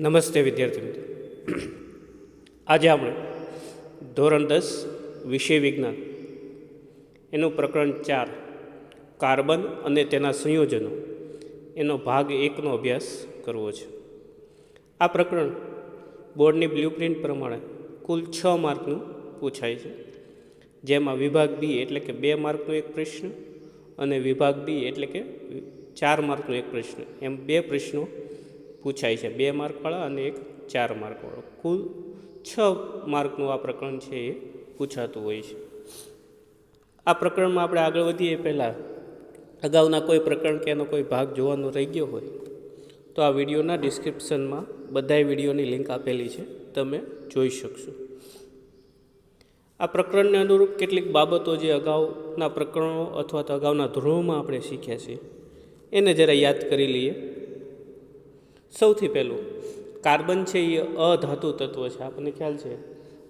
નમસ્તે વિદ્યાર્થી મિત્રો. આજે આપણે ધોરણ 10 વિષય વિજ્ઞાન એનું પ્રકરણ 4 કાર્બન અને તેના સંયોજનો એનો ભાગ 1નો અભ્યાસ કરવો છે. આ પ્રકરણ બોર્ડની બ્લ્યુપ્રિન્ટ પ્રમાણે કુલ 6 માર્કનું પૂછાય છે, જેમાં વિભાગ બી એટલે કે 2 માર્કનો એક પ્રશ્ન અને વિભાગ બી એટલે કે 4 માર્કનો એક પ્રશ્ન, એમ 2 પ્રશ્નો પૂછાય છે, 2 માર્કવાળા અને એક 4 માર્કવાળો. કુલ 6 માર્કનું આ પ્રકરણ છે એ પૂછાતું હોય છે. આ પ્રકરણમાં આપણે આગળ વધીએ પહેલાં અગાઉના કોઈ પ્રકરણ કે એનો કોઈ ભાગ જોવાનો રહી ગયો હોય તો આ વિડીયોના ડિસ્ક્રિપ્શનમાં બધાય વિડીયોની લિંક આપેલી છે, તમે જોઈ શકશો. આ પ્રકરણને અનુરૂપ કેટલીક બાબતો જે અગાઉના પ્રકરણો અથવા તો અગાઉના ધોરણોમાં આપણે શીખ્યા છીએ એને જરા યાદ કરી લઈએ. સૌથી પહેલું, કાર્બન છે એ અધાતુ તત્વ છે. આપણને ખ્યાલ છે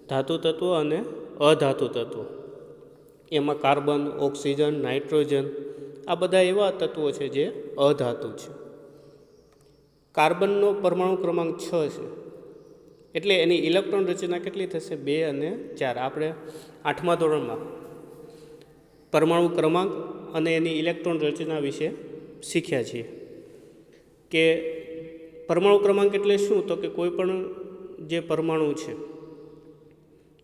ધાતુ તત્વ અને અધાતુ તત્વ. એમાં કાર્બન, ઓક્સિજન, નાઇટ્રોજન આ બધા એવા તત્વો છે જે અધાતુ છે. કાર્બનનો પરમાણુ ક્રમાંક 6 છે, એટલે એની ઇલેક્ટ્રોન રચના કેટલી થશે? 2 અને 4. આપણે 8મા ધોરણમાં પરમાણુ ક્રમાંક અને એની ઇલેક્ટ્રોન રચના વિશે શીખ્યા છીએ કે પરમાણુ ક્રમાંક એટલે શું? તો કે કોઈ પણ જે પરમાણુ છે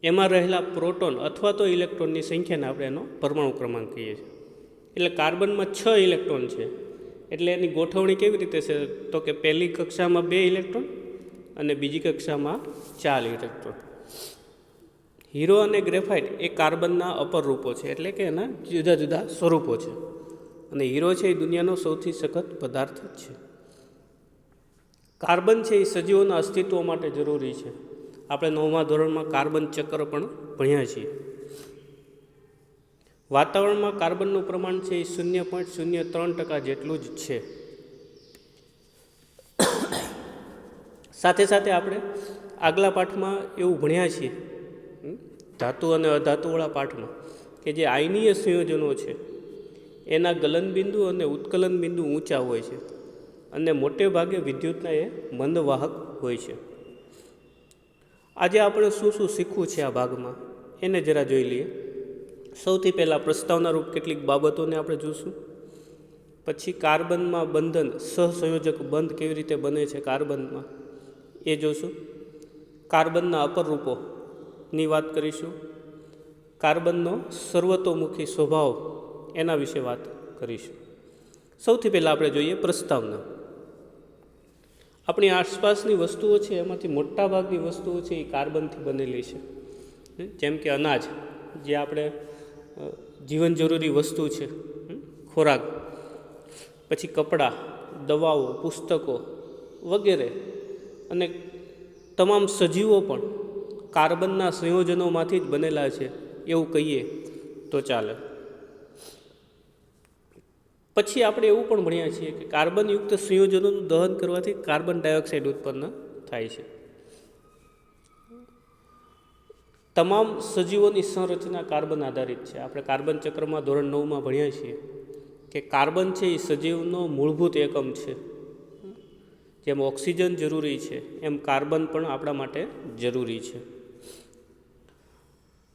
એમાં રહેલા પ્રોટોન અથવા તો ઇલેક્ટ્રોનની સંખ્યાને આપણે એનો પરમાણુ ક્રમાંક કહીએ છીએ. એટલે કાર્બનમાં 6 ઇલેક્ટ્રોન છે, એટલે એની ગોઠવણી કેવી રીતે છે? તો કે પહેલી કક્ષામાં 2 ઇલેક્ટ્રોન અને બીજી કક્ષામાં 4 ઇલેક્ટ્રોન. હીરો અને ગ્રેફાઇટ એ કાર્બનના અપર રૂપો છે, એટલે કે એના જુદા જુદા સ્વરૂપો છે. અને હીરો છે એ દુનિયાનો સૌથી સખત પદાર્થ છે. કાર્બન છે એ સજીવોના અસ્તિત્વ માટે જરૂરી છે. આપણે 9મા ધોરણમાં કાર્બન ચક્ર પણ ભણ્યા છીએ. વાતાવરણમાં કાર્બનનું પ્રમાણ છે એ 0.03% જેટલું જ છે. સાથે સાથે આપણે આગલા પાઠમાં એવું ભણ્યા છીએ, ધાતુ અને અધાતુવાળા પાઠમાં, કે જે આયનીય સંયોજનો છે એના ગલનબિંદુ અને ઉત્કલન બિંદુ ઊંચા હોય છે અને મોટે ભાગે વિદ્યુતના એ મંદવાહક હોય છે. આજે આપણે શું શું શીખવું છે આ ભાગમાં એને જરા જોઈ લઈએ. સૌથી પહેલાં પ્રસ્તાવના રૂપ કેટલીક બાબતોને આપણે જોઈશું. પછી કાર્બનમાં બંધન, સહસંયોજક બંધ કેવી રીતે બને છે કાર્બનમાં એ જોઈશું. કાર્બનના અપર રૂપોની વાત કરીશું. કાર્બનનો સર્વતોમુખી સ્વભાવ એના વિશે વાત કરીશું. સૌથી પહેલાં આપણે જોઈએ પ્રસ્તાવના. આપણી આસપાસની વસ્તુઓ છે એમાંથી મોટાભાગની વસ્તુઓ છે એ કાર્બનથી બનેલી છે. જેમ કે અનાજ, જે આપણે જીવન જરૂરી વસ્તુ છે, ખોરાક, પછી કપડાં, દવાઓ, પુસ્તકો વગેરે, અને તમામ સજીવો પણ કાર્બનના સંયોજનોમાંથી જ બનેલા છે એવું કહીએ તો ચાલે. પછી આપણે એવું પણ ભણ્યા છીએ કે કાર્બનયુક્ત સંયોજનોનું દહન કરવાથી કાર્બન ડાયોક્સાઇડ ઉત્પન્ન થાય છે. તમામ સજીવોની સંરચના કાર્બન આધારિત છે. આપણે કાર્બન ચક્રમાં ધોરણ 9માં ભણ્યા છીએ કે કાર્બન છે એ સજીવનો મૂળભૂત એકમ છે. જેમ ઓક્સિજન જરૂરી છે એમ કાર્બન પણ આપણા માટે જરૂરી છે.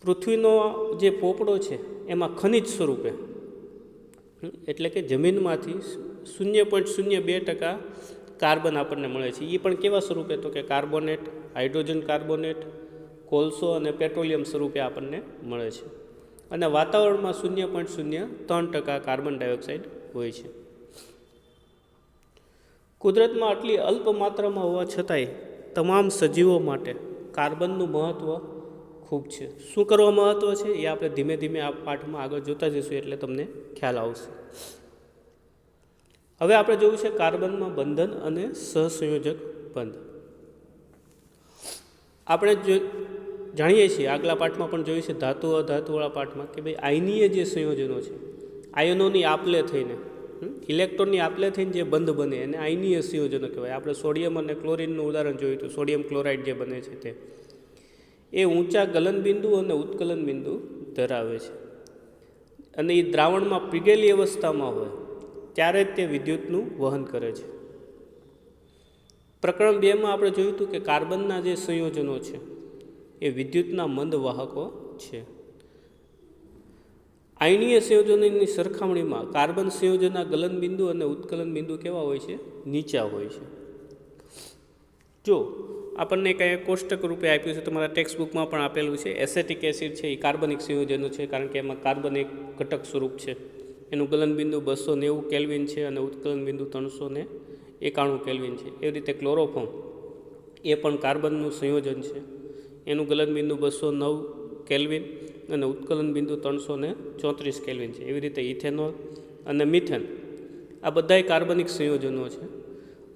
પૃથ્વીનો જે પોપડો છે એમાં ખનિજ સ્વરૂપે, એટલે કે જમીનમાંથી 0.02% કાર્બન આપણને મળે છે. એ પણ કેવા સ્વરૂપે? તો કે કાર્બોનેટ, હાઇડ્રોજન કાર્બોનેટ, કોલસો અને પેટ્રોલિયમ સ્વરૂપે આપણને મળે છે. અને વાતાવરણમાં 0.03% કાર્બન ડાયોક્સાઇડ હોય છે. કુદરતમાં આટલી અલ્પ માત્રામાં હોવા છતાંય તમામ સજીવો માટે કાર્બનનું મહત્ત્વ ખૂબ છે. શું કરવા મહત્ત્વ છે એ આપણે ધીમે ધીમે આ પાઠમાં આગળ જોતા જઈશું એટલે તમને ખ્યાલ આવશે. હવે આપણે જોયું છે કાર્બનમાં બંધન અને સહસંયોજક બંધ. આપણે જાણીએ છીએ, આગલા પાઠમાં પણ જોયું છે, ધાતુ અધાતુવાળા પાઠમાં, કે ભાઈ આયનીય જે સંયોજનો છે, આયનોની આપલે થઈને, ઇલેક્ટ્રોનની આપલે થઈને જે બંધ બને એને આયનીય સંયોજનો કહેવાય. આપણે સોડિયમ અને ક્લોરિનનું ઉદાહરણ જોયું હતું, સોડિયમ ક્લોરાઇડ જે બને છે તે એ ઊંચા ગલનબિંદુ અને ઉત્કલન બિંદુ ધરાવે છે. અને એ દ્રાવણમાં પીગળેલી અવસ્થામાં હોય ત્યારે જ તે વિદ્યુતનું વહન કરે છે. પ્રકરણ 2માં આપણે જોયું હતું કે કાર્બનના જે સંયોજનો છે એ વિદ્યુતના મંદ વાહકો છે. આયનીય સંયોજનોની સરખામણીમાં કાર્બન સંયોજનના ગલનબિંદુ અને ઉત્કલન બિંદુ કેવા હોય છે? નીચા હોય છે. જો આપણને કંઈ કોષ્ટક રૂપે આપ્યું છે, તમારા ટેક્સ્ટ બુકમાં પણ આપેલું છે. એસેટિક એસિડ છે એ કાર્બનિક સંયોજનો છે, કારણ કે એમાં કાર્બન એક ઘટક સ્વરૂપ છે. એનું ગલનબિંદુ 290 કેલ્વિન છે અને ઉત્કલન બિંદુ 391 કેલ્વિન છે. એવી રીતે ક્લોરોફોર્મ એ પણ કાર્બનનું સંયોજન છે. એનું ગલનબિંદુ 209 કેલ્વિન અને ઉત્કલન બિંદુ 334 કેલ્વિન છે. એવી રીતે ઇથેનોલ અને મિથેન આ બધાય કાર્બનિક સંયોજનો છે.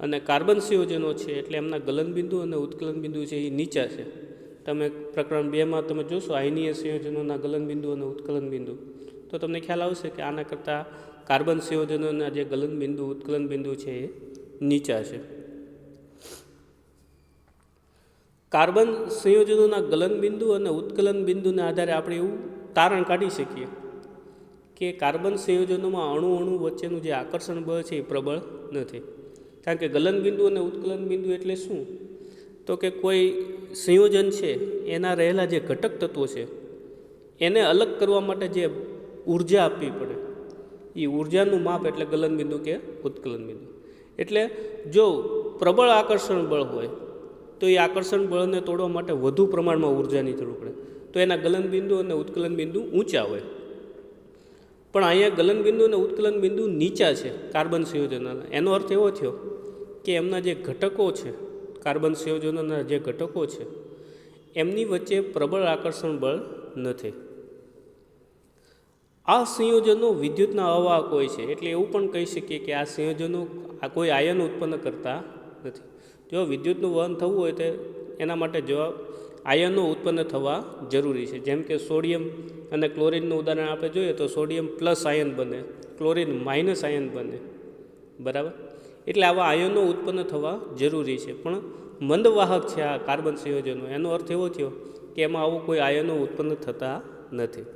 અને કાર્બન સંયોજનો છે એટલે એમના ગલનબિંદુ અને ઉત્કલન બિંદુ છે એ નીચા છે. તમે પ્રકરણ 2માં તમે જોશો આયનીય સંયોજનોના ગલનબિંદુ અને ઉત્કલન બિંદુ, તો તમને ખ્યાલ આવશે કે આના કરતાં કાર્બન સંયોજનોના જે ગલનબિંદુ ઉત્કલન બિંદુ છે એ નીચા છે. કાર્બન સંયોજનોના ગલનબિંદુ અને ઉત્કલન બિંદુના આધારે આપણે એવું તારણ કાઢી શકીએ કે કાર્બન સંયોજનોમાં અણુ વચ્ચેનું જે આકર્ષણ બળ છે એ પ્રબળ નથી. કારણ કે ગલનબિંદુ અને ઉત્કલન બિંદુ એટલે શું? તો કે કોઈ સંયોજન છે એના રહેલા જે ઘટક તત્વો છે એને અલગ કરવા માટે જે ઉર્જા આપવી પડે એ ઉર્જાનું માપ એટલે ગલનબિંદુ કે ઉત્કલન બિંદુ. એટલે જો પ્રબળ આકર્ષણ બળ હોય તો એ આકર્ષણ બળને તોડવા માટે વધુ પ્રમાણમાં ઉર્જાની જરૂર પડે, તો એના ગલનબિંદુ અને ઉત્કલન બિંદુ ઊંચા હોય. પણ અહીંયા ગલનબિંદુ અને ઉત્કલન બિંદુ નીચા છે કાર્બન સંયોજનોના. એનો અર્થ એવો થયો કે એમના જે ઘટકો છે, કાર્બન સંયોજનોના જે ઘટકો છે એમની વચ્ચે પ્રબળ આકર્ષણ બળ નથી. આ સંયોજનો વિદ્યુતના અવાહક હોય છે, એટલે એવું પણ કહી શકીએ કે આ સંયોજનો કોઈ આયન ઉત્પન્ન કરતા નથી. જો વિદ્યુતનું વહન થવું હોય તો એના માટે જવાબ આયનો ઉત્પન્ન થવા જરૂરી છે. જેમ કે સોડિયમ અને ક્લોરિનનું ઉદાહરણ આપણે જોઈએ તો સોડિયમ પ્લસ આયન બને, ક્લોરિન માઇનસ આયન બને, બરાબર. એટલે આવા આયનો ઉત્પન્ન થવા જરૂરી છે. પણ મંદવાહક છે આ કાર્બન સંયોજનો, એનો અર્થ એવો થયો કે એમાં આવું કોઈ આયનો ઉત્પન્ન થતા નથી.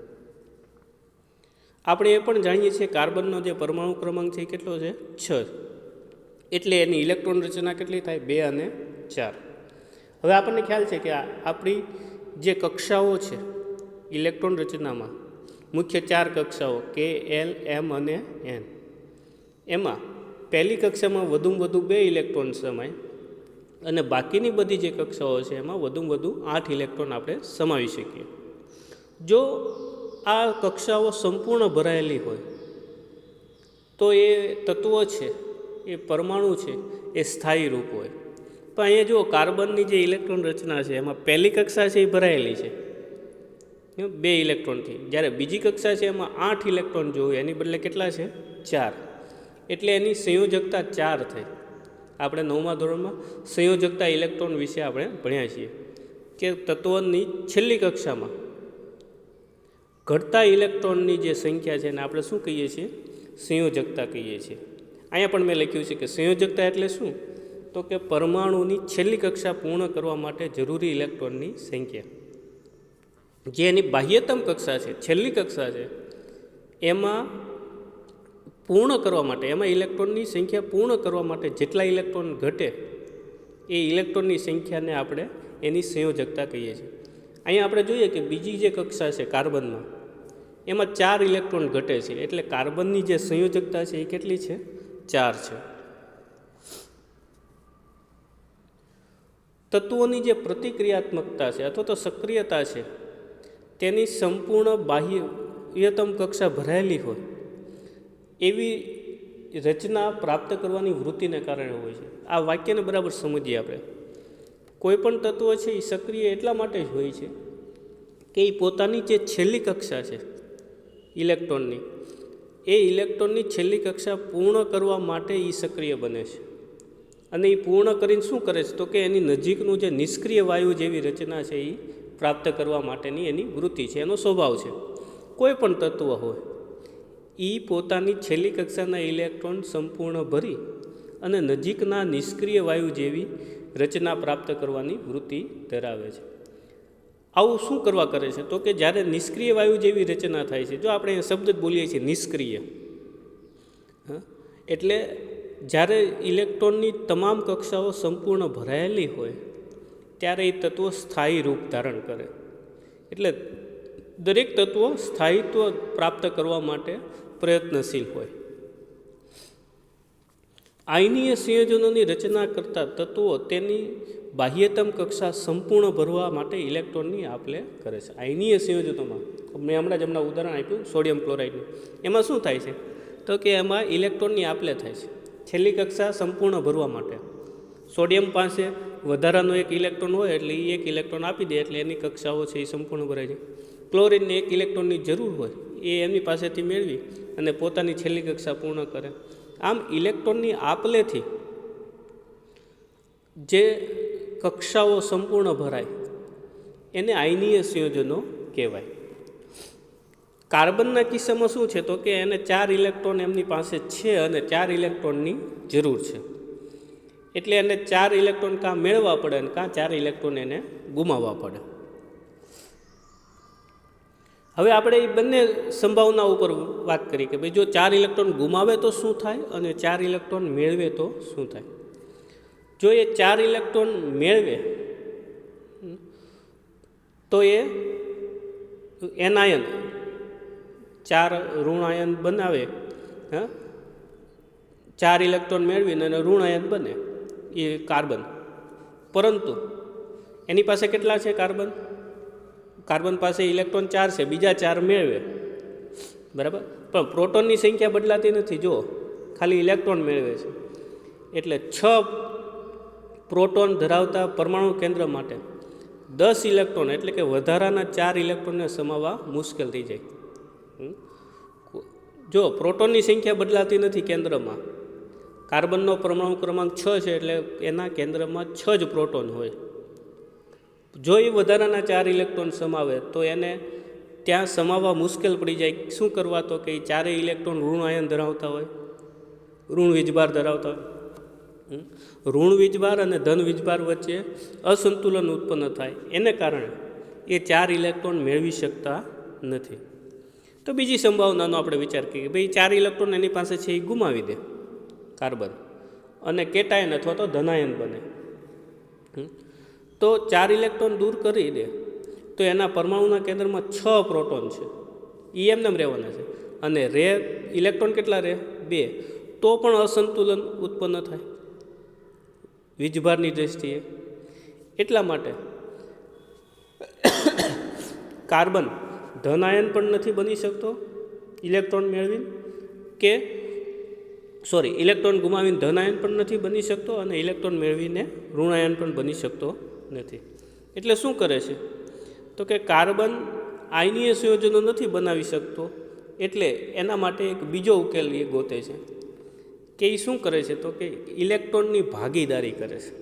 આપણે એ પણ જાણીએ છીએ કાર્બનનો જે પરમાણુ ક્રમાંક છે એ કેટલો છે? 6. એટલે એની ઇલેક્ટ્રોન રચના કેટલી થાય? 2 અને 4. હવે આપણને ખ્યાલ છે કે આપણી જે કક્ષાઓ છે ઇલેક્ટ્રોન રચનામાં, મુખ્ય 4 કક્ષાઓ કે, એલ, એમ અને એન. એમાં પહેલી કક્ષામાં વધુમાં વધુ 2 ઇલેક્ટ્રોન સમાય અને બાકીની બધી જે કક્ષાઓ છે એમાં વધુમાં વધુ 8 ઇલેક્ટ્રોન આપણે સમાવી શકીએ. જો આ કક્ષાઓ સંપૂર્ણ ભરાયેલી હોય તો એ તત્વો છે, એ પરમાણુ છે એ સ્થાયી રૂપ હોય. પણ અહીંયા જુઓ કાર્બનની જે ઇલેક્ટ્રોન રચના છે એમાં પહેલી કક્ષા છે એ ભરાયેલી છે 2 ઇલેક્ટ્રોનથી, જ્યારે બીજી કક્ષા છે એમાં 8 ઇલેક્ટ્રોન જોઈએ, એની બદલે કેટલા છે? 4. એટલે એની સંયોજકતા 4 થઈ. આપણે 9મા ધોરણમાં સંયોજકતા ઇલેક્ટ્રોન વિશે આપણે ભણ્યા છીએ કે તત્વની છેલ્લી કક્ષામાં ઘટતા ઇલેક્ટ્રોનની જે સંખ્યા છે એને આપણે શું કહીએ છીએ? સંયોજકતા કહીએ છીએ. અહીંયા પણ મેં લખ્યું છે કે સંયોજકતા એટલે શું? તો કે પરમાણુની છેલ્લી કક્ષા પૂર્ણ કરવા માટે જરૂરી ઇલેક્ટ્રોનની સંખ્યા. જે એની બાહ્યતમ કક્ષા છે, છેલ્લી કક્ષા છે, એમાં પૂર્ણ કરવા માટે, એમાં ઇલેક્ટ્રોનની સંખ્યા પૂર્ણ કરવા માટે જેટલા ઇલેક્ટ્રોન ઘટે એ ઇલેક્ટ્રોનની સંખ્યાને આપણે એની સંયોજકતા કહીએ છીએ. અહીંયા આપણે જોઈએ કે બીજી જે કક્ષા છે કાર્બનમાં, એમાં 4 ઇલેક્ટ્રોન ઘટે છે, એટલે કાર્બનની જે સંયોજકતા છે એ કેટલી છે? 4 છે. તત્વોની જે પ્રતિક્રિયાત્મકતા છે અથવા તો સક્રિયતા છે તેની સંપૂર્ણ બાહ્યતમ કક્ષા ભરાયેલી હોય એવી રચના પ્રાપ્ત કરવાની વૃત્તિને કારણે હોય છે. આ વાક્યને બરાબર સમજીએ આપણે. કોઈ પણ તત્વ છે એ સક્રિય એટલા માટે જ હોય છે કે એ પોતાની જે છેલ્લી કક્ષા છે ઇલેક્ટ્રોનની, એ ઇલેક્ટ્રોનની છેલ્લી કક્ષા પૂર્ણ કરવા માટે એ સક્રિય બને છે. અને એ પૂર્ણ કરીને શું કરે છે? તો કે એની નજીકનું જે નિષ્ક્રિય વાયુ જેવી રચના છે એ પ્રાપ્ત કરવા માટેની એની વૃત્તિ છે, એનો સ્વભાવ છે. કોઈ પણ તત્વ હોય એ પોતાની છેલ્લી કક્ષાના ઇલેક્ટ્રોન સંપૂર્ણ ભરી અને નજીકના નિષ્ક્રિય વાયુ જેવી રચના પ્રાપ્ત કરવાની વૃત્તિ ધરાવે છે. આવું શું કરવા કરે છે? તો કે જ્યારે નિષ્ક્રિય વાયુ જેવી રચના થાય છે, જો આપણે શબ્દ જ બોલીએ છીએ નિષ્ક્રિય, એટલે જ્યારે ઇલેક્ટ્રોનની તમામ કક્ષાઓ સંપૂર્ણ ભરાયેલી હોય ત્યારે એ તત્વો સ્થાયી રૂપ ધારણ કરે. એટલે દરેક તત્વો સ્થાયિત્વ પ્રાપ્ત કરવા માટે પ્રયત્નશીલ હોય. આયનીય સંયોજનોની રચના કરતા તત્વો તેની બાહ્યતમ કક્ષા સંપૂર્ણ ભરવા માટે ઇલેક્ટ્રોનની આપ-લે કરે છે. આયનીય સંયોજનોમાં મેં હમણાં ઉદાહરણ આપ્યું સોડિયમ ક્લોરાઇડનું. એમાં શું થાય છે તો કે એમાં ઇલેક્ટ્રોનની આપ-લે થાય છે છેલ્લી કક્ષા સંપૂર્ણ ભરવા માટે. સોડિયમ પાસે વધારાનો એક ઇલેક્ટ્રોન હોય એટલે એ એક ઇલેક્ટ્રોન આપી દે એટલે એની કક્ષાઓ છે એ સંપૂર્ણ ભરાય છે. ક્લોરિનને એક ઇલેક્ટ્રોનની જરૂર હોય એ એમની પાસેથી મેળવી અને પોતાની છેલ્લી કક્ષા પૂર્ણ કરે. આમ ઇલેક્ટ્રોનની આપ-લેથી જે કક્ષાઓ સંપૂર્ણ ભરાય એને આયનીય સંયોજનો કહેવાય. કાર્બનના કિસ્સામાં શું છે તો કે એને 4 ઇલેક્ટ્રોન એમની પાસે છે અને 4 ઇલેક્ટ્રોનની જરૂર છે. એટલે એને 4 ઇલેક્ટ્રોન કાં મેળવવા પડે અને કાં 4 ઇલેક્ટ્રોન એને ગુમાવવા પડે. હવે આપણે એ બંને સંભાવના ઉપર વાત કરી કે ભાઈ જો 4 ઇલેક્ટ્રોન ગુમાવે તો શું થાય અને 4 ઇલેક્ટ્રોન મેળવે તો શું થાય. જો એ 4 ઇલેક્ટ્રોન મેળવે તો એ એનાયન 4 ઋણ આયન બનાવે. 4 ઇલેક્ટ્રોન મેળવીને અને ઋણ આયન બને એ કાર્બન. પરંતુ એની પાસે કેટલા છે કાર્બન પાસે ઇલેક્ટ્રોન 4 છે, બીજા 4 મેળવે, બરાબર. પણ પ્રોટોનની સંખ્યા બદલાતી નથી, જો ખાલી ઇલેક્ટ્રોન મેળવે છે. એટલે 6 પ્રોટોન ધરાવતા પરમાણુ કેન્દ્ર માટે 10 ઇલેક્ટ્રોન એટલે કે વધારાના 4 ઇલેક્ટ્રોનને સમાવવા મુશ્કેલ થઈ જાય. જો પ્રોટોનની સંખ્યા બદલાતી નથી કેન્દ્રમાં, કાર્બનનો પરમાણુ ક્રમાંક 6 છે એટલે એના કેન્દ્રમાં 6 જ પ્રોટોન હોય. જો એ વધારાના 4 ઇલેક્ટ્રોન સમાવે તો એને ત્યાં સમાવવા મુશ્કેલ પડી જાય. શું કરવા તો કે એ 4 ઇલેક્ટ્રોન ઋણ આયન ધરાવતા હોય, ઋણ વીજભાર ધરાવતા હોય. ઋણ વીજભાર અને ધન વીજભાર વચ્ચે અસંતુલન ઉત્પન્ન થાય, એને કારણે એ 4 ઇલેક્ટ્રોન મેળવી શકતા નથી. તો બીજી સંભાવનાનો આપણે વિચાર કરીએ કે ભાઈ 4 ઇલેક્ટ્રોન એની પાસે છે એ ગુમાવી દે કાર્બન અને કેટાયન અથવા તો ધનાયન બને. તો 4 ઇલેક્ટ્રોન દૂર કરી દે તો એના પરમાણુના કેન્દ્રમાં 6 પ્રોટોન છે એ એમને રહેવાના છે અને ઇલેક્ટ્રોન કેટલા રહે 2. તો પણ અસંતુલન ઉત્પન્ન થાય વીજભારની દૃષ્ટિએ. એટલા માટે કાર્બન ધનાયન પણ નથી બની શકતો ઇલેક્ટ્રોન મેળવીને, કે ઇલેક્ટ્રોન ગુમાવીને ધનાયન પણ નથી બની શકતો અને ઇલેક્ટ્રોન મેળવીને ઋણાયન પણ બની શકતો નથી. એટલે શું કરે છે તો કે કાર્બન આયનીય સંયોજનો નથી બનાવી શકતો, એટલે એના માટે એક બીજો ઉકેલ એ ગોતે છે કે એ શું કરે છે તો કે ઇલેક્ટ્રોનની ભાગીદારી કરે છે.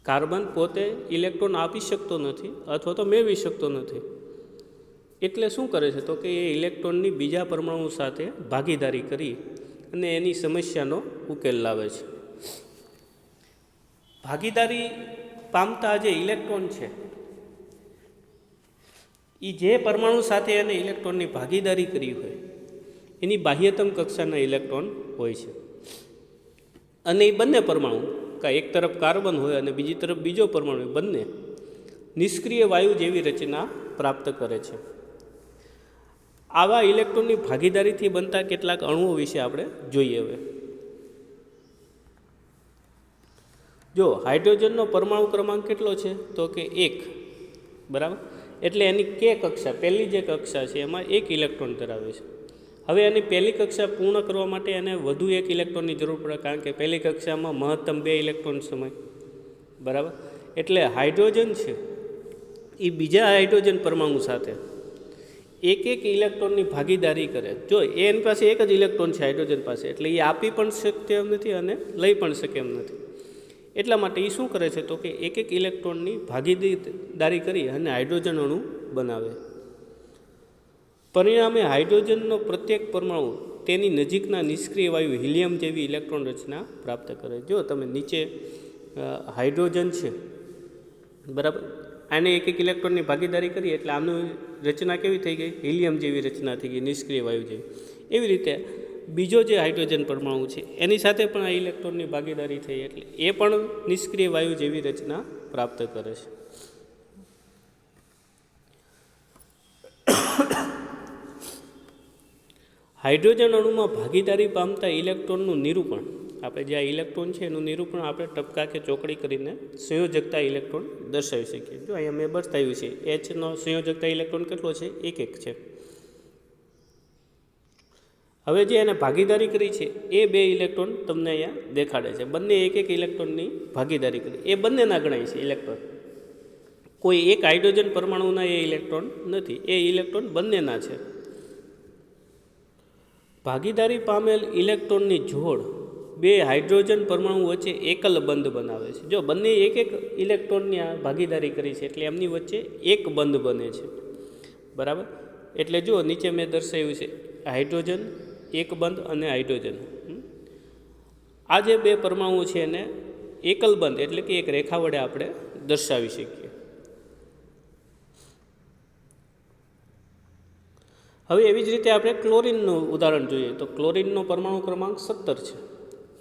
કાર્બન પોતે ઇલેક્ટ્રોન આપી શકતો નથી અથવા તો મેળવી શકતો નથી, એટલે શું કરે છે તો કે એ ઇલેક્ટ્રોનની બીજા પરમાણુ સાથે ભાગીદારી કરી અને એની સમસ્યાનો ઉકેલ લાવે છે. ભાગીદારી પામતા જે ઇલેક્ટ્રોન છે એ જે પરમાણુ સાથે એને ઇલેક્ટ્રોનની ભાગીદારી કરી હોય એની બાહ્યતમ કક્ષાના ઇલેક્ટ્રોન હોય છે. અને એ બંને પરમાણુ એક તરફ કાર્બન હોય અને બીજી તરફ બીજો પરમાણુ, બંને નિષ્ક્રિય વાયુ જેવી રચના પ્રાપ્ત કરે છે. આવા ઇલેક્ટ્રોનની ભાગીદારીથી બનતા કેટલાક અણુઓ વિશે આપણે જોઈએ. હવે જો હાઇડ્રોજનનો પરમાણુ ક્રમાંક કેટલો છે તો કે 1, બરાબર. એટલે એની કે કક્ષા, પહેલી જે કક્ષા છે એમાં 1 ઇલેક્ટ્રોન ધરાવે છે. હવે એની પહેલી કક્ષા પૂર્ણ કરવા માટે એને વધુ 1 ઇલેક્ટ્રોનની જરૂર પડે, કારણ કે પહેલી કક્ષામાં મહત્તમ 2 ઇલેક્ટ્રોન સમય, બરાબર. એટલે હાઇડ્રોજન છે એ બીજા હાઇડ્રોજન પરમાણુ સાથે 1 ઇલેક્ટ્રોનની ભાગીદારી કરે. જો એની પાસે એક જ ઇલેક્ટ્રોન છે હાઇડ્રોજન પાસે, એટલે એ આપી પણ શકતે એમ નથી અને લઈ પણ શકે એમ નથી. એટલા માટે એ શું કરે છે તો કે 1 ઇલેક્ટ્રોનની ભાગીદારી કરી અને હાઇડ્રોજન અણુ બનાવે. પરિણામે હાઇડ્રોજનનો પ્રત્યેક પરમાણુ તેની નજીકના નિષ્ક્રિય વાયુ હિલિયમ જેવી ઇલેક્ટ્રોન રચના પ્રાપ્ત કરે. જો તમે નીચે હાઇડ્રોજન છે, બરાબર, આને 1 ઇલેક્ટ્રોનની ભાગીદારી કરી એટલે આનું રચના કેવી થઈ ગઈ, હિલિયમ જેવી રચના થઈ ગઈ, નિષ્ક્રિય વાયુ જેવી. એવી રીતે બીજો જે હાઇડ્રોજન પરમાણુ છે એની સાથે પણ આ ઇલેક્ટ્રોનની ભાગીદારી થઈ, એટલે એ પણ નિષ્ક્રિય વાયુ જેવી રચના પ્રાપ્ત કરે છે. હાઇડ્રોજન અણુમાં ભાગીદારી પામતા ઇલેક્ટ્રોનનું નિરૂપણ, આપણે જે આ ઇલેક્ટ્રોન છે એનું નિરૂપણ આપણે ટપકા કે ચોકડી કરીને સંયોજકતા ઇલેક્ટ્રોન દર્શાવી શકીએ. જો અહીંયા મેં બતાવ્યું છે એચનો સંયોજકતા ઇલેક્ટ્રોન કેટલો છે, 1 છે. હવે જે એને ભાગીદારી કરી છે એ 2 ઇલેક્ટ્રોન તમને અહીંયા દેખાડે છે. બંને 1 ઇલેક્ટ્રોનની ભાગીદારી કરી, એ બંનેના ગણાય છે ઇલેક્ટ્રોન. કોઈ એક હાઇડ્રોજન પરમાણુના એ ઇલેક્ટ્રોન નથી, એ ઇલેક્ટ્રોન બંનેના છે. ભાગીદારી પામેલ ઇલેક્ટ્રોનની જોડ 2 હાઇડ્રોજન પરમાણુ વચ્ચે એકલ બંધ બનાવે છે. જો બંને 1 ઇલેક્ટ્રોનની આ ભાગીદારી કરી છે એટલે એમની વચ્ચે એક બંધ બને છે. બરાબર, એટલે જો નીચે મેં દર્શાવ્યું છે હાઇડ્રોજન, એક બંધ અને હાઇડ્રોજન. આ જે 2 પરમાણુ છે એને એકલ બંધ એટલે કે એક રેખા વડે આપણે દર્શાવી શકીએ. હવે એવી જ રીતે આપણે ક્લોરીનનું ઉદાહરણ જોઈએ તો ક્લોરીનનો પરમાણુ ક્રમાંક 17 છે,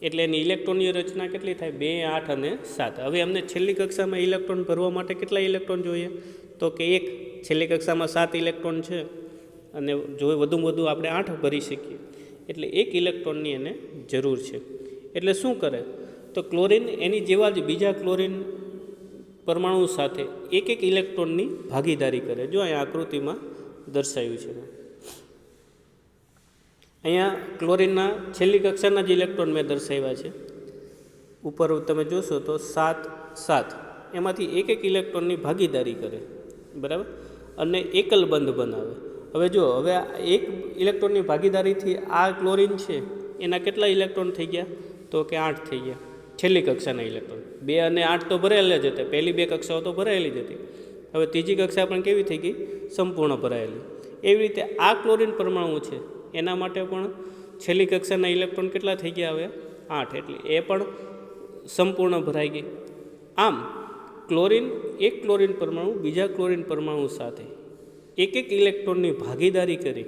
એટલે એની ઇલેક્ટ્રોનની રચના કેટલી થાય, 2, 8 અને 7. હવે અમને છેલ્લી કક્ષામાં ઇલેક્ટ્રોન ભરવા માટે કેટલા ઇલેક્ટ્રોન જોઈએ, તો કે 1. છેલ્લી કક્ષામાં 7 ઇલેક્ટ્રોન છે અને જો વધુમાં વધુ આપણે 8 ભરી શકીએ, એટલે 1 ઇલેક્ટ્રોનની એને જરૂર છે. એટલે શું કરે તો ક્લોરીન એની જેવા જ બીજા ક્લોરીન પરમાણુ સાથે 1 ઇલેક્ટ્રોનની ભાગીદારી કરે. જો અહીંયા આકૃતિમાં દર્શાવ્યું છે. અહીંયા ક્લોરીનના છેલ્લી કક્ષાના જ ઇલેક્ટ્રોન મેં દર્શાવ્યા છે. ઉપર તમે જોશો તો 7, 7 એમાંથી 1 ઇલેક્ટ્રોનની ભાગીદારી કરે. બરાબર, અને એકલ બંધ બનાવે. હવે જો હવે 1 ઇલેક્ટ્રોનની ભાગીદારીથી આ ક્લોરીન છે એના કેટલા ઇલેક્ટ્રોન થઈ ગયા, તો કે 8 થઈ ગયા. છેલ્લી કક્ષાના ઇલેક્ટ્રોન 2 અને 8 તો ભરાયેલા જ હતા, પહેલી 2 કક્ષાઓ તો ભરાયેલી જ હતી. હવે ત્રીજી કક્ષા પણ કેવી થઈ ગઈ, સંપૂર્ણ ભરાયેલી. એવી રીતે આ ક્લોરીન પરમાણુ છે એના માટે પણ છેલ્લી કક્ષાના ઇલેક્ટ્રોન કેટલા થઈ ગયા, હવે 8, એટલે એ પણ સંપૂર્ણ ભરાઈ ગઈ. આમ ક્લોરીન, એક ક્લોરીન પરમાણુ બીજા ક્લોરીન પરમાણુ સાથે 1 ઇલેક્ટ્રોનની ભાગીદારી કરી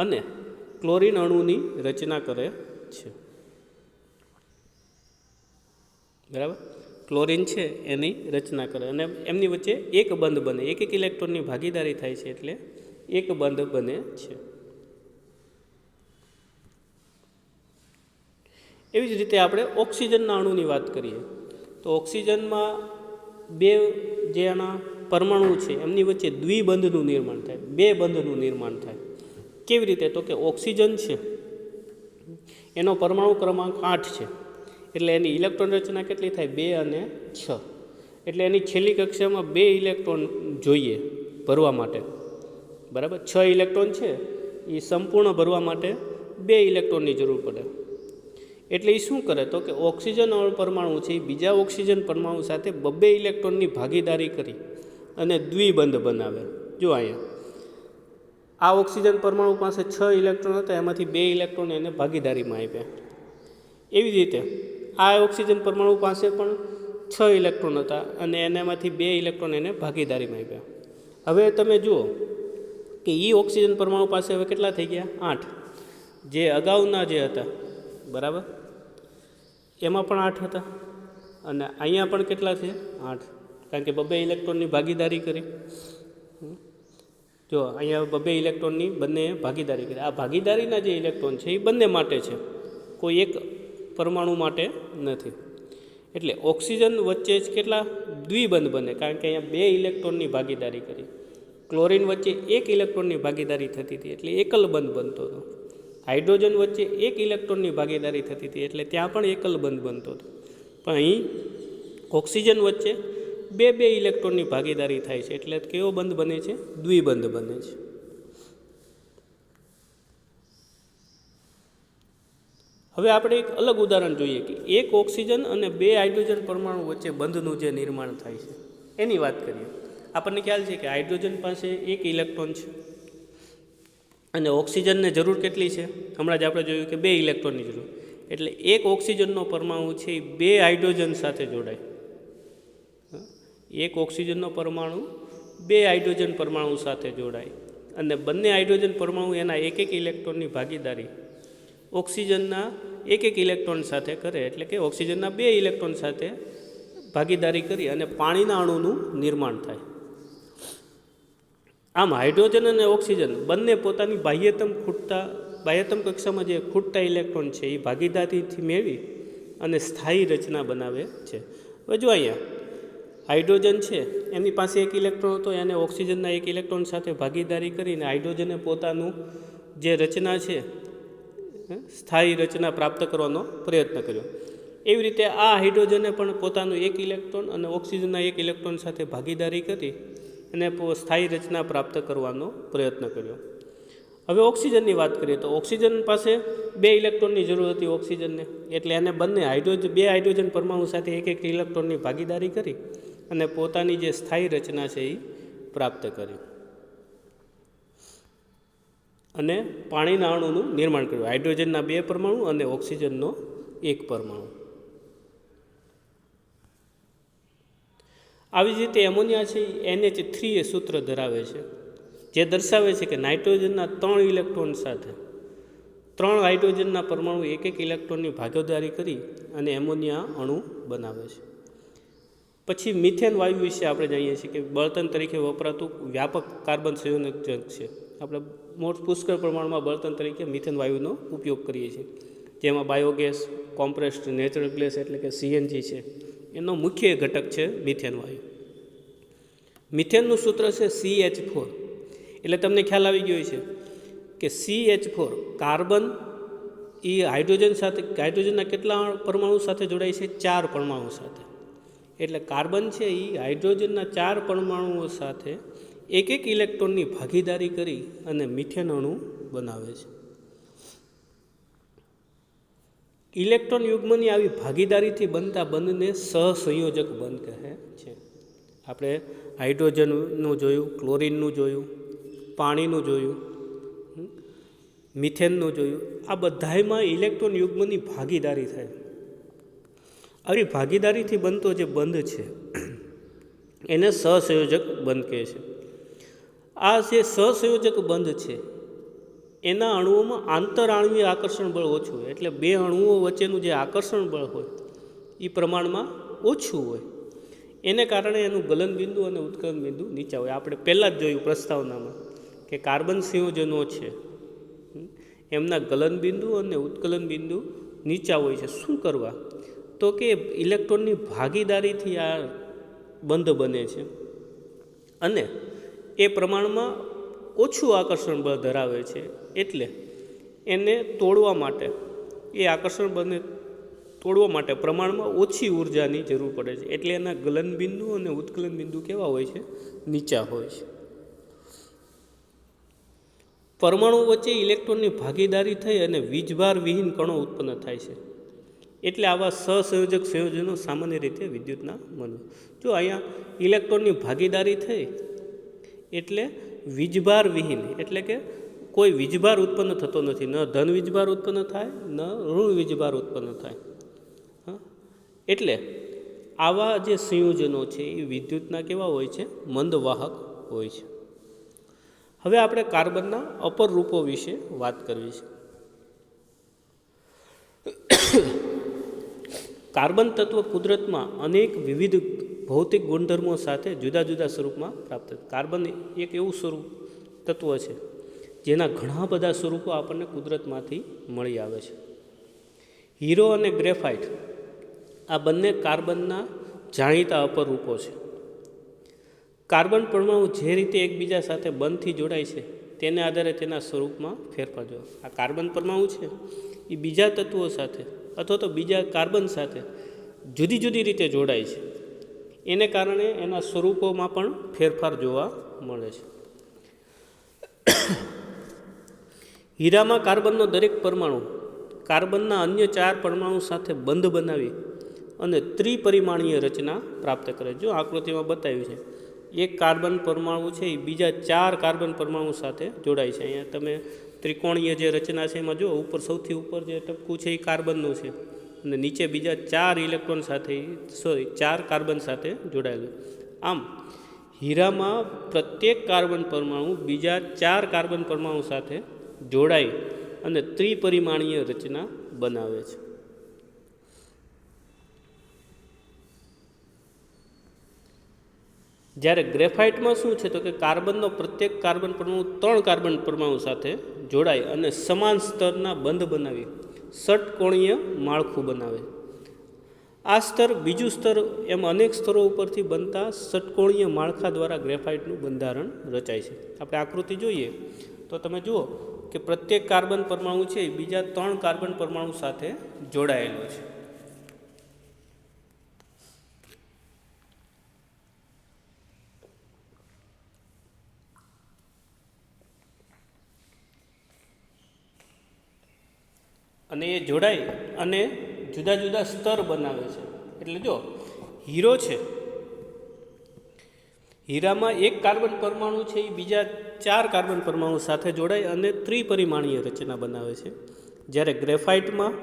અને ક્લોરીન અણુની રચના કરે છે. બરાબર, ક્લોરીન છે એની રચના કરે અને એમની વચ્ચે એક બંધ બને. 1 ઇલેક્ટ્રોનની ભાગીદારી થાય છે એટલે એક બંધ બને છે. એવી જ રીતે આપણે ઓક્સિજનના અણુની વાત કરીએ તો ઓક્સિજનમાં 2 જે આના પરમાણુ છે એમની વચ્ચે દ્વિબંધનું નિર્માણ થાય, 2 બંધનું નિર્માણ થાય. કેવી રીતે, તો કે ઓક્સિજન છે એનો પરમાણુ ક્રમાંક 8 છે, એટલે એની ઇલેક્ટ્રોન રચના કેટલી થાય, 2 અને 6. એટલે એની છેલ્લી કક્ષામાં 2 ઇલેક્ટ્રોન જોઈએ ભરવા માટે. બરાબર, 6 ઇલેક્ટ્રોન છે એ સંપૂર્ણ ભરવા માટે 2 ઇલેક્ટ્રોનની જરૂર પડે. એટલે એ શું કરે તો કે ઓક્સિજન પરમાણુ છે એ બીજા ઓક્સિજન પરમાણુ સાથે 2 ઇલેક્ટ્રોનની ભાગીદારી કરી અને દ્વિબંધ બનાવે. જો અહીંયા આ ઓક્સિજન પરમાણુ પાસે 6 ઇલેક્ટ્રોન હતા, એમાંથી 2 ઇલેક્ટ્રોન એને ભાગીદારીમાં આપ્યા. એવી રીતે આ ઓક્સિજન પરમાણુ પાસે પણ 6 ઇલેક્ટ્રોન હતા અને એનામાંથી 2 ઇલેક્ટ્રોન એને ભાગીદારીમાં આપ્યા. હવે તમે જુઓ કે એ ઓક્સિજન પરમાણુ પાસે હવે કેટલા થઈ ગયા, 8. જે અગાઉના જે હતા, બરાબર, એમાં પણ 8 હતા અને અહીંયા પણ કેટલા છે, 8, કારણ કે 2 ઇલેક્ટ્રોનની ભાગીદારી કરી. જો અહીંયા 2 ઇલેક્ટ્રોનની બંને ભાગીદારી કરી. આ ભાગીદારીના જે ઇલેક્ટ્રોન છે એ બંને માટે છે, કોઈ એક પરમાણુ માટે નથી. એટલે ઓક્સિજન વચ્ચે જ કેટલા દ્વિબંધ બને, કારણ કે અહીંયા 2 ઇલેક્ટ્રોનની ભાગીદારી કરી. ક્લોરીન વચ્ચે 1 ઇલેક્ટ્રોનની ભાગીદારી થતી હતી એટલે એકલ બંધ બનતો હતો. હાઇડ્રોજન વચ્ચે 1 ઇલેક્ટ્રોનની ભાગીદારી થતી હતી એટલે ત્યાં પણ એકલ બંધ બનતો હતો. પણ અહીં ઓક્સિજન વચ્ચે 2 ઇલેક્ટ્રોનની ભાગીદારી થાય છે એટલે કેવો બંધ બને છે, દ્વિબંધ બને છે. હવે આપણે એક અલગ ઉદાહરણ જોઈએ કે 1 ઓક્સિજન અને 2 હાઇડ્રોજન પરમાણુ વચ્ચે બંધનું જે નિર્માણ થાય છે એની વાત કરીએ. આપણને ખ્યાલ છે કે હાઇડ્રોજન પાસે 1 ઇલેક્ટ્રોન છે અને ઓક્સિજનને જરૂર કેટલી છે, હમણાં જ આપણે જોયું કે 2 ઇલેક્ટ્રોનની જરૂર. એટલે 1 ઓક્સિજનનો પરમાણુ છે એ 2 હાઇડ્રોજન સાથે જોડાય. 1 ઓક્સિજનનો પરમાણુ 2 હાઇડ્રોજન પરમાણુ સાથે જોડાય અને બંને હાઇડ્રોજન પરમાણુ એના એક એક ઇલેક્ટ્રોનની ભાગીદારી ઓક્સિજનના એક એક ઇલેક્ટ્રોન સાથે કરે, એટલે કે ઓક્સિજનના 2 ઇલેક્ટ્રોન સાથે ભાગીદારી કરી અને પાણીના અણુનું નિર્માણ થાય. આમ હાઇડ્રોજન અને ઓક્સિજન બંને પોતાની બાહ્યતમ કક્ષામાં જે ખૂટતા ઇલેક્ટ્રોન છે એ ભાગીદારીથી મેળવી અને સ્થાયી રચના બનાવે છે. હવે જો અહીંયા હાઇડ્રોજન છે એની પાસે એક ઇલેક્ટ્રોન હતો, એને ઓક્સિજનના એક ઇલેક્ટ્રોન સાથે ભાગીદારી કરીને હાઇડ્રોજને પોતાનું જે રચના છે સ્થાયી રચના પ્રાપ્ત કરવાનો પ્રયત્ન કર્યો. એવી રીતે આ હાઇડ્રોજને પણ પોતાનું એક ઇલેક્ટ્રોન અને ઓક્સિજનના એક ઇલેક્ટ્રોન સાથે ભાગીદારી કરી અને સ્થાયી રચના પ્રાપ્ત કરવાનો પ્રયત્ન કર્યો. હવે ઓક્સિજનની વાત કરીએ તો ઓક્સિજન પાસે 2 ઇલેક્ટ્રોનની જરૂર હતી ઓક્સિજનને, એટલે એને બંને 2 હાઇડ્રોજન પરમાણુ સાથે એક એક ઇલેક્ટ્રોનની ભાગીદારી કરી અને પોતાની જે સ્થાયી રચના છે એ પ્રાપ્ત કરી અને પાણીના અણુનું નિર્માણ કર્યું. હાઇડ્રોજનના 2 પરમાણુ અને ઓક્સિજનનો 1 પરમાણુ. આવી જ રીતે એમોનિયા છે એ NH3 એ સૂત્ર ધરાવે છે, જે દર્શાવે છે કે નાઇટ્રોજનના 3 ઇલેક્ટ્રોન સાથે 3 હાઇડ્રોજનના પરમાણુ એક એક ઇલેક્ટ્રોનની ભાગીદારી કરી અને એમોનિયા અણુ બનાવે છે. પછી મિથેન વાયુ વિશે આપણે જાણીએ છીએ કે બળતણ તરીકે વપરાતું વ્યાપક કાર્બન સંયોજક છે. આપણે પુષ્કળ પ્રમાણમાં બળતણ તરીકે મિથેન વાયુનો ઉપયોગ કરીએ છીએ, જેમાં બાયોગેસ, કોમ્પ્રેસ્ડ નેચરલ ગેસ એટલે કે CNG છે, એનો મુખ્ય ઘટક છે મિથેન વાયુ. મિથેનનું સૂત્ર છે CH4. એટલે તમને ખ્યાલ આવી ગયો છે કે CH4 કાર્બન એ હાઇડ્રોજનના કેટલા પરમાણુ સાથે જોડાય છે? 4 પરમાણુ સાથે. એટલે કાર્બન છે એ હાઇડ્રોજનના 4 પરમાણુઓ સાથે એક એક ઇલેક્ટ્રોનની ભાગીદારી કરી અને મિથેન અણુ બનાવે છે. ઇલેક્ટ્રોન યુગ્મની આવી ભાગીદારીથી બનતા બંધને સહસંયોજક બંધ કહે છે. આપણે હાઇડ્રોજનનું જોયું, ક્લોરિનનું જોયું, પાણીનું જોયું, મિથેનનું જોયું. આ બધામાં ઇલેક્ટ્રોન યુગ્મની ભાગીદારી થાય. આવી ભાગીદારીથી બનતો જે બંધ છે એને સહસંયોજક બંધ કહે છે. આ જે સહસંયોજક બંધ છે એના અણુઓમાં આંતરઆણ્વીય આકર્ષણ બળ ઓછું હોય, એટલે 2 અણુઓ વચ્ચેનું જે આકર્ષણ બળ હોય એ પ્રમાણમાં ઓછું હોય. એને કારણે એનું ગલનબિંદુ અને ઉત્કલન બિંદુ નીચા હોય. આપણે પહેલાં જ જોયું પ્રસ્તાવનામાં કે કાર્બન સંયોજનો છે એમના ગલનબિંદુ અને ઉત્કલન બિંદુ નીચા હોય છે. શું કરવા? તો કે ઇલેક્ટ્રોનની ભાગીદારીથી આ બંધ બને છે અને એ પ્રમાણમાં ઓછું આકર્ષણ બળ ધરાવે છે, એટલે એને તોડવા માટે એ આકર્ષણ બળને તોડવા માટે પ્રમાણમાં ઓછી ઉર્જાની જરૂર પડે છે. એટલે એના ગલનબિંદુ અને ઉત્કલન બિંદુ કેવા હોય છે? નીચા હોય છે. પરમાણુ વચ્ચે ઇલેક્ટ્રોનની ભાગીદારી થઈ અને વીજભાર વિહીન કણો ઉત્પન્ન થાય છે. એટલે આવા સહસંયોજક સંયોજનો સામાન્ય રીતે વિદ્યુતના બને. જો અહીંયા ઇલેક્ટ્રોનની ભાગીદારી થઈ એટલે વીજભાર વિહીન, એટલે કે કોઈ વીજભાર ઉત્પન્ન થતો નથી. ન ધન વીજભાર ઉત્પન્ન થાય, ન ઋણ વીજભાર ઉત્પન્ન થાય. એટલે આવા જે સંયોજનો છે એ વિદ્યુતના કેવા હોય છે? મંદવાહક હોય છે. હવે આપણે કાર્બનના અપર રૂપો વિશે વાત કરવી છે. કાર્બન તત્વ કુદરતમાં અનેક વિવિધ ભૌતિક ગુણધર્મો સાથે જુદા જુદા સ્વરૂપમાં પ્રાપ્ત. કાર્બન એક એવું તત્વ છે જેના ઘણા બધા સ્વરૂપો આપણને કુદરતમાંથી મળી આવે છે. હીરો અને ગ્રેફાઇટ આ બંને કાર્બનના જાણીતા અપર રૂપો છે. કાર્બન પરમાણુ જે રીતે એકબીજા સાથે બંધથી જોડાય છે તેને આધારે તેના સ્વરૂપમાં ફેરફાર જોયો. આ કાર્બન પરમાણુ છે એ બીજા તત્વો સાથે અથવા તો બીજા કાર્બન સાથે જુદી જુદી રીતે જોડાય છે. એને કારણે એના સ્વરૂપોમાં પણ ફેરફાર જોવા મળે છે. હીરામાં કાર્બનનો દરેક પરમાણુ કાર્બનના અન્ય 4 પરમાણુ સાથે બંધ બનાવી અને ત્રિપરિમાણીય રચના પ્રાપ્ત કરે. જો આકૃતિમાં બતાવ્યું છે, એક કાર્બન પરમાણુ છે એ બીજા 4 કાર્બન પરમાણુ સાથે જોડાય છે. અહીંયા તમે ત્રિકોણીય જે રચના છે એમાં જો ઉપર સૌથી ઉપર જે ટપકું છે એ કાર્બનનું છે અને નીચે બીજા 4 ઇલેક્ટ્રોન સાથે 4 કાર્બન સાથે જોડાયેલું. આમ હીરામાં પ્રત્યેક કાર્બન પરમાણુ બીજા 4 કાર્બન પરમાણુ સાથે જોડાઈ અને ત્રિપરિમાણીય રચના બનાવે છે. જ્યારે ગ્રેફાઇટમાં શું છે તો કે કાર્બનનો પ્રત્યેક કાર્બન પરમાણુ 3 કાર્બન પરમાણુ સાથે જોડાય અને સમાન સ્તરના બંધ બનાવી ષટકોણીય માળખું બનાવે. આ સ્તર, બીજું સ્તર, એમ અનેક સ્તરો ઉપરથી બનતા ષટકોણીય માળખા દ્વારા ગ્રેફાઇટનું બંધારણ રચાય છે. આપણે આકૃતિ જોઈએ તો તમે જુઓ કે પ્રત્યેક કાર્બન પરમાણુ છે એ બીજા 3 કાર્બન પરમાણુ સાથે જોડાયેલો છે. અને એ જોડાઈ અને જુદા જુદા સ્તર બનાવે છે. એટલે જો હીરો છે, હીરામાં એક કાર્બન પરમાણુ છે એ બીજા 4 કાર્બન પરમાણુ સાથે જોડાઈ અને ત્રિપરિમાણીય રચના બનાવે છે. જ્યારે ગ્રેફાઇટમાં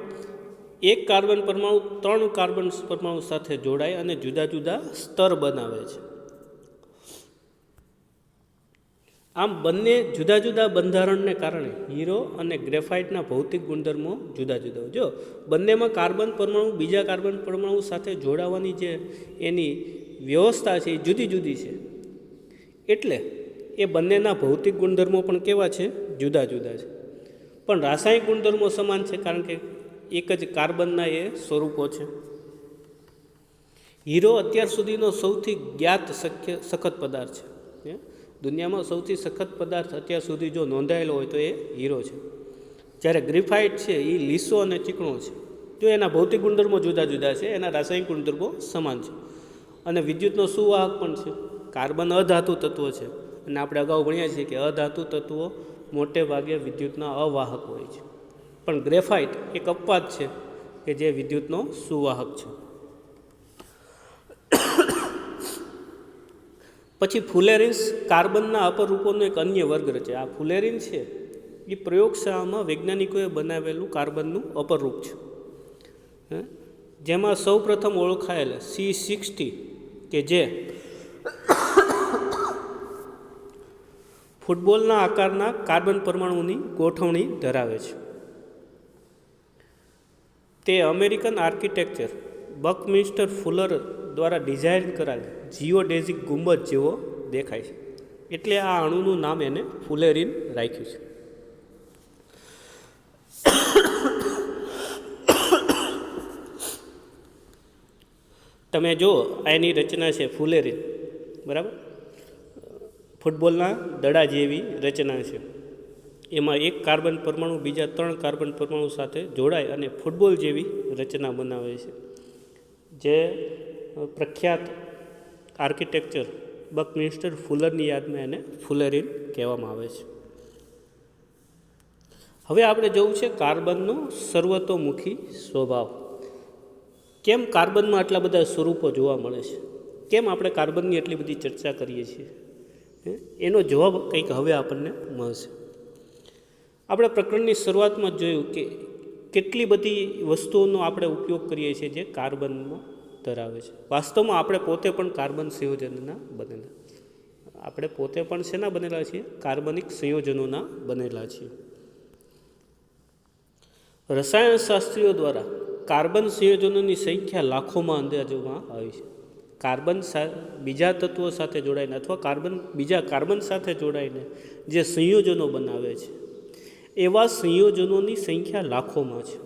એક કાર્બન પરમાણુ 3 કાર્બન પરમાણુ સાથે જોડાય અને જુદા જુદા સ્તર બનાવે છે. આમ બંને જુદા જુદા બંધારણને કારણે હીરો અને ગ્રેફાઇટના ભૌતિક ગુણધર્મો જુદા જુદા હોય. જો બંનેમાં કાર્બન પરમાણુ બીજા કાર્બન પરમાણુ સાથે જોડાવાની જે એની વ્યવસ્થા છે એ જુદી જુદી છે. એટલે એ બંનેના ભૌતિક ગુણધર્મો પણ કેવા છે? જુદા જુદા છે. પણ રાસાયણિક ગુણધર્મો સમાન છે, કારણ કે એક જ કાર્બનના એ સ્વરૂપો છે. હીરો અત્યાર સુધીનો સૌથી જ્ઞાત સખત પદાર્થ છે. દુનિયામાં સૌથી સખત પદાર્થ અત્યાર સુધી જો નોંધાયેલો હોય તો એ હીરો છે. જ્યારે ગ્રેફાઇટ છે એ લીસો અને ચીકણો છે. જો એના ભૌતિક ગુણધર્મો જુદા જુદા છે, એના રાસાયણિક ગુણધર્મો સમાન છે. અને વિદ્યુતનો સુવાહક પણ છે. કાર્બન અધાતુ તત્વ છે અને આપણે અગાઉ ભણ્યા છીએ કે અધાતુ તત્વો મોટે ભાગે વિદ્યુતના અવાહક હોય છે. પણ ગ્રેફાઇટ એક અપવાદ છે કે જે વિદ્યુતનો સુવાહક છે. પછી ફુલેરિન્સ કાર્બનના અપરૂપોનો એક અન્ય વર્ગ રચે. આ ફુલેરિન છે એ પ્રયોગશાળામાં વૈજ્ઞાનિકોએ બનાવેલું કાર્બનનું અપરૂપ છે, જેમાં સૌ પ્રથમ ઓળખાયેલ C60 કે જે ફૂટબોલના આકારના કાર્બન પરમાણુની ગોઠવણી ધરાવે છે. તે અમેરિકન આર્કિટેક્ચર બકમિન્સ્ટર ફુલર દ્વારા ડિઝાઇન કરાયેલ જીઓડેઝિક ગુંબજ જેવો દેખાય છે. એટલે આ અણુનું નામ એને ફુલેરિન રાખ્યું છે. તમે જુઓ આની રચના છે ફુલેરિન, બરાબર, ફૂટબોલના દડા જેવી રચના છે. એમાં એક કાર્બન પરમાણુ બીજા 3 કાર્બન પરમાણુ સાથે જોડાય અને ફૂટબોલ જેવી રચના બનાવે છે. જે પ્રખ્યાત આર્કિટેક્ચર બકમિન્સ્ટર ફુલરની યાદમાં એને ફુલેરિન કહેવામાં આવે છે. હવે આપણે જોવું છે કાર્બનનો સર્વતોમુખી સ્વભાવ. કેમ કાર્બનમાં આટલા બધા સ્વરૂપો જોવા મળે છે? કેમ આપણે કાર્બનની એટલી બધી ચર્ચા કરીએ છીએ? એનો જવાબ કંઈક હવે આપણને મળશે. આપણે પ્રકરણની શરૂઆતમાં જ જોયું કે કેટલી બધી વસ્તુઓનો આપણે ઉપયોગ કરીએ છીએ જે કાર્બનમાં ધરાવે છે. વાસ્તવમાં આપણે પોતે પણ કાર્બન સંયોજનના બનેલા. આપણે પોતે પણ શેના બનેલા છીએ? કાર્બનિક સંયોજનોના બનેલા છીએ. રસાયણશાસ્ત્રીઓ દ્વારા કાર્બન સંયોજનોની સંખ્યા લાખોમાં અંદાજવામાં આવી છે. કાર્બન બીજા તત્વો સાથે જોડાઈને અથવા બીજા કાર્બન સાથે જોડાઈને જે સંયોજનો બનાવે છે એવા સંયોજનોની સંખ્યા લાખોમાં છે.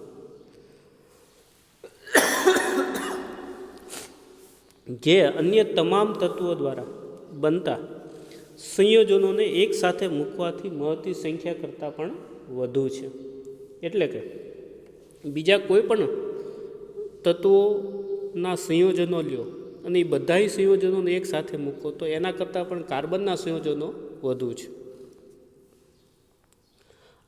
જે અન્ય તમામ તત્વો દ્વારા બનતા સંયોજનોને એક સાથે મૂકવાથી મળતી સંખ્યા કરતાં પણ વધુ છે. એટલે કે બીજા કોઈ પણ તત્વોના સંયોજનો લ્યો અને એ બધા સંયોજનોને એક સાથે મૂકો તો એના કરતાં પણ કાર્બનના સંયોજનો વધુ છે.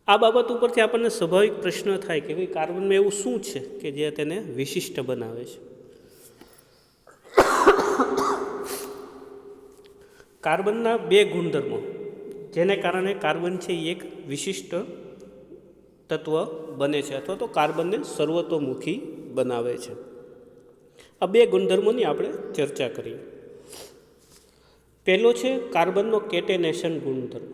આ બાબત ઉપરથી આપણને સ્વાભાવિક પ્રશ્ન થાય કે ભાઈ કાર્બનમાં એવું શું છે કે જે તેને વિશિષ્ટ બનાવે છે? કાર્બનના 2 ગુણધર્મો જેને કારણે કાર્બન છે એ એક વિશિષ્ટ તત્વ બને છે અથવા તો કાર્બનને સર્વતોમુખી બનાવે છે. આ 2 ગુણધર્મોની આપણે ચર્ચા કરીએ. પહેલો છે કાર્બનનો કેટેનેશન ગુણધર્મ.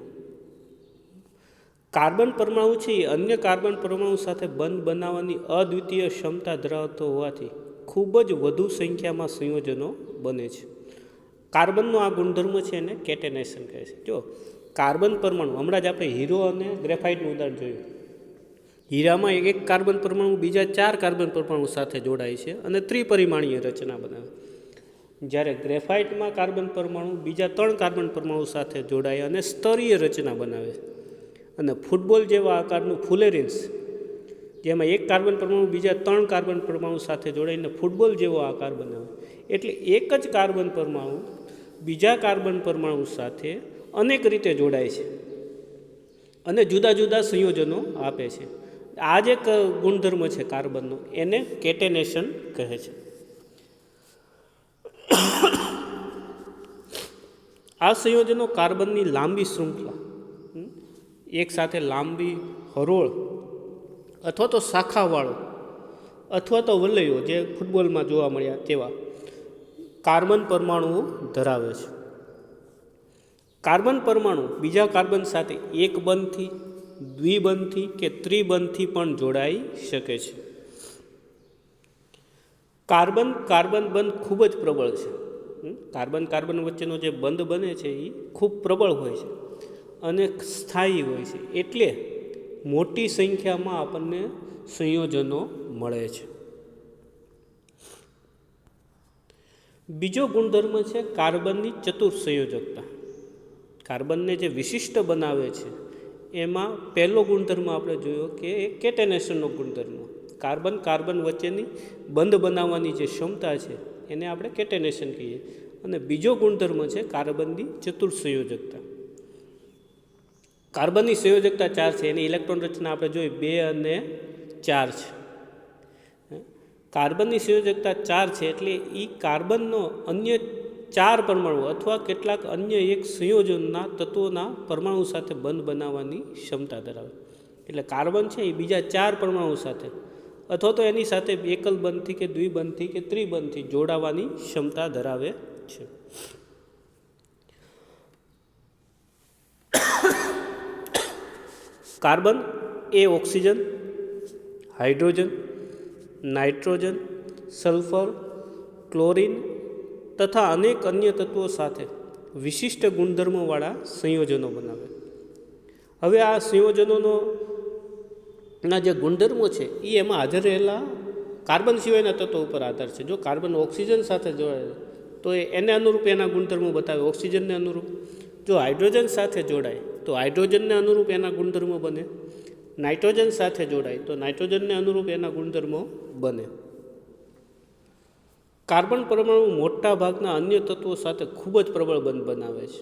કાર્બન પરમાણુ છે એ અન્ય કાર્બન પરમાણુ સાથે બંધ બનાવવાની અદ્વિતીય ક્ષમતા ધરાવતો હોવાથી ખૂબ જ વધુ સંખ્યામાં સંયોજનો બને છે. કાર્બનનો આ ગુણધર્મ છે એને કેટેનેશન કહે છે. જો કાર્બન પરમાણુ, હમણાં જ આપણે હીરો અને ગ્રેફાઇટનું ઉદાહરણ જોયું. હીરામાં એક કાર્બન પરમાણુ બીજા 4 કાર્બન પરમાણુ સાથે જોડાય છે અને ત્રિપરિમાણીય રચના બનાવે. જ્યારે ગ્રેફાઇટમાં કાર્બન પરમાણુ બીજા 3 કાર્બન પરમાણુ સાથે જોડાય અને સ્તરીય રચના બનાવે છે. અને ફૂટબોલ જેવા આકારનું ફુલેરિન્સ, જેમાં એક કાર્બન પરમાણુ બીજા 3 કાર્બન પરમાણુ સાથે જોડાઈને ફૂટબોલ જેવો આકાર બનાવે. એટલે એક જ કાર્બન પરમાણુ બીજા કાર્બન પરમાણુ સાથે અનેક રીતે જોડાય છે અને જુદા જુદા સંયોજનો આપે છે. આ જે ગુણધર્મ છે કાર્બનનો, એને કેટેનેશન કહે છે. આ સંયોજનો કાર્બનની લાંબી શૃંખલા, એક સાથે લાંબી હરોળ અથવા તો શાખાવાળો અથવા તો વલયો, જે ફૂટબોલમાં જોવા મળ્યા તેવા કાર્બન પરમાણુઓ ધરાવે છે. કાર્બન પરમાણુ બીજા કાર્બન સાથે એક બંધથી, દ્વિબંધથી કે ત્રિબંધથી પણ જોડાઈ શકે છે. કાર્બન કાર્બન બંધ ખૂબ જ પ્રબળ છે. કાર્બન કાર્બન વચ્ચેનો જે બંધ બને છે એ ખૂબ પ્રબળ હોય છે અને સ્થાયી હોય છે. એટલે મોટી સંખ્યામાં આપણને સંયોજનો મળે છે. બીજો ગુણધર્મ છે કાર્બનની ચતુર્સંયોજકતા. કાર્બનને જે વિશિષ્ટ બનાવે છે એમાં પહેલો ગુણધર્મ આપણે જોયો કે એ કેટેનેશનનો ગુણધર્મ. કાર્બન કાર્બન વચ્ચેની બંધ બનાવવાની જે ક્ષમતા છે એને આપણે કેટેનેશન કહીએ. અને બીજો ગુણધર્મ છે કાર્બનની ચતુર્સંયોજકતા. કાર્બનની સંયોજકતા 4 છે. એની ઇલેક્ટ્રોન રચના આપણે જોઈ 2 અને 4 છે. કાર્બનની સંયોજકતા 4 છે એટલે એ કાર્બનનો અન્ય 4 પરમાણુ અથવા કેટલાક અન્ય એક સંયોજનના તત્વોના પરમાણુ સાથે બંધ બનાવવાની ક્ષમતા ધરાવે. એટલે કાર્બન છે એ બીજા 4 પરમાણુ સાથે અથવા તો એની સાથે એકલ બંધથી કે દ્વિબંધથી કે ત્રિબંધથી જોડાવાની ક્ષમતા ધરાવે છે. કાર્બન એ oxygen, hydrogen, nitrogen, sulphur, chlorine તથા અનેક અન્ય તત્વો સાથે વિશિષ્ટ ગુણધર્મોવાળા સંયોજનો બનાવે. હવે આ સંયોજનોના જે ગુણધર્મો છે એ એમાં હાજર રહેલા કાર્બન સિવાયના તત્વો ઉપર આધાર છે. જો કાર્બન ઓક્સિજન સાથે જોડાય તો એને અનુરૂપ એના ગુણધર્મો બતાવે, ઓક્સિજનને અનુરૂપ. જો હાઇડ્રોજન સાથે જોડાય તો હાઇડ્રોજનને અનુરૂપ એના ગુણધર્મો બને. નાઇટ્રોજન સાથે જોડાય તો નાઇટ્રોજનને અનુરૂપ એના ગુણધર્મો બને. કાર્બન પરમાણુ મોટા ભાગના અન્ય તત્વો સાથે ખૂબ જ પ્રબળ બંધ બનાવે છે,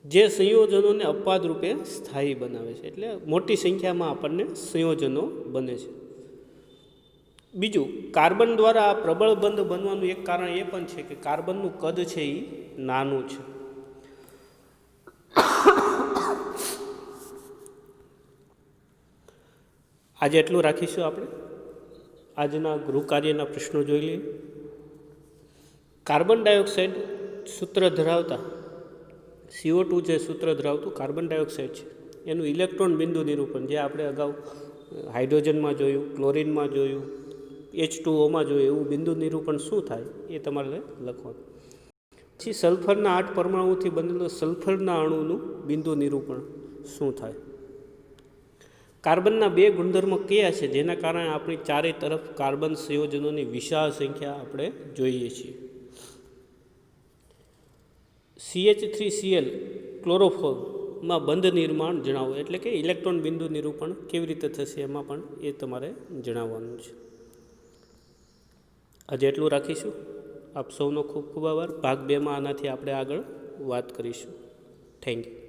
જે સંયોજનોને અપવાદ રૂપે સ્થાયી બનાવે છે. એટલે મોટી સંખ્યામાં આપણને સંયોજનો બને છે. બીજું, કાર્બન દ્વારા આ પ્રબળ બંધ બનવાનું એક કારણ એ પણ છે કે કાર્બનનું કદ છે એ નાનું છે. આજે એટલું રાખીશું. આપણે આજના ગૃહ કાર્યના પ્રશ્નો જોઈ લઈએ. કાર્બન ડાયોક્સાઇડ સૂત્ર ધરાવતા CO2 જે સૂત્ર ધરાવતું કાર્બન ડાયોક્સાઇડ છે એનું ઇલેક્ટ્રોન બિંદુ નિરૂપણ, જે આપણે અગાઉ હાઇડ્રોજનમાં જોયું, ક્લોરિનમાં જોયું, H2Oમાં જોયું, એવું બિંદુ નિરૂપણ શું થાય એ તમારે લખવાનું. પછી સલ્ફરના 8 પરમાણુથી બનેલો સલ્ફરના અણુનું બિંદુ નિરૂપણ શું થાય. કાર્બનના 2 ગુણધર્મો કયા છે જેના કારણે આપણી ચારે તરફ કાર્બન સંયોજનોની વિશાળ સંખ્યા આપણે જોઈએ છીએ. CH3Cl ક્લોરોફોર્મમાં બંધ નિર્માણ જણાવો, એટલે કે ઇલેક્ટ્રોન બિંદુ નિરૂપણ કેવી રીતે થશે એમાં પણ એ તમારે જણાવવાનું છે. આજે એટલું રાખીશું. આપ સૌનો ખૂબ ખૂબ આભાર. ભાગ 2માં આનાથી આપણે આગળ વાત કરીશું. Thank you.